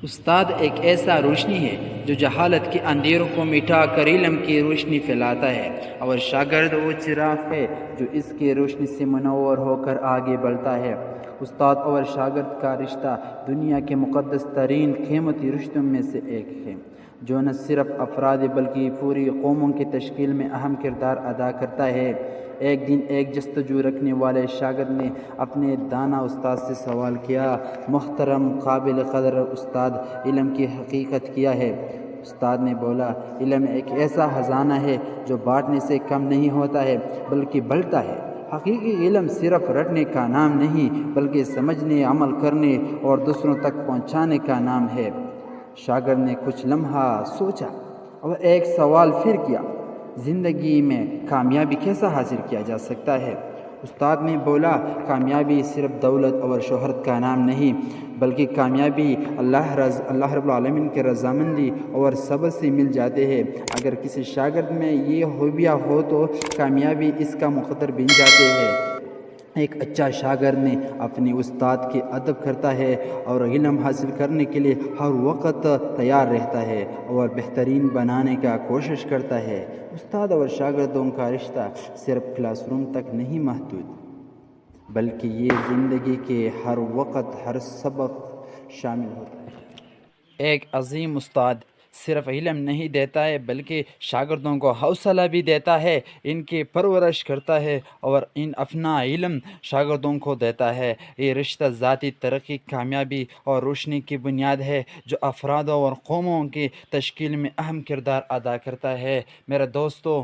استاد ایک ایسا روشنی ہے جو جہالت کے اندھیروں کو مٹا کر علم کی روشنی پھیلاتا ہے، اور شاگرد وہ چراغ ہے جو اس کی روشنی سے منور ہو کر آگے بڑھتا ہے۔ استاد اور شاگرد کا رشتہ دنیا کے مقدس ترین قیمتی رشتوں میں سے ایک ہے، جو نہ صرف افراد بلکہ پوری قوموں کی تشکیل میں اہم کردار ادا کرتا ہے۔ ایک دن ایک جستجو رکھنے والے شاگرد نے اپنے دانا استاد سے سوال کیا، محترم قابل قدر استاد، علم کی حقیقت کیا ہے؟ استاد نے بولا، علم ایک ایسا خزانہ ہے جو بانٹنے سے کم نہیں ہوتا ہے بلکہ بڑھتا ہے۔ حقیقی علم صرف رٹنے کا نام نہیں بلکہ سمجھنے، عمل کرنے اور دوسروں تک پہنچانے کا نام ہے۔ شاگرد نے کچھ لمحہ سوچا اور ایک سوال پھر کیا، زندگی میں کامیابی کیسا حاصل کیا جا سکتا ہے؟ استاد نے بولا، کامیابی صرف دولت اور شہرت کا نام نہیں بلکہ کامیابی اللہ رب العالمین کی رضامندی اور صبر سے مل جاتے ہیں۔ اگر کسی شاگرد میں یہ خوبیاں ہو تو کامیابی اس کا مقدر بن جاتے ہیں۔ ایک اچھا شاگرد نے اپنے استاد کی ادب کرتا ہے اور علم حاصل کرنے کے لیے ہر وقت تیار رہتا ہے اور بہترین بنانے کا کوشش کرتا ہے۔ استاد اور شاگردوں کا رشتہ صرف کلاس روم تک نہیں محدود بلکہ یہ زندگی کے ہر وقت، ہر سبق شامل ہوتا ہے۔ ایک عظیم استاد صرف علم نہیں دیتا ہے بلکہ شاگردوں کو حوصلہ بھی دیتا ہے، ان کی پرورش کرتا ہے اور اپنا علم شاگردوں کو دیتا ہے۔ یہ رشتہ ذاتی ترقی، کامیابی اور روشنی کی بنیاد ہے جو افراد اور قوموں کی تشکیل میں اہم کردار ادا کرتا ہے۔ میرے دوستو،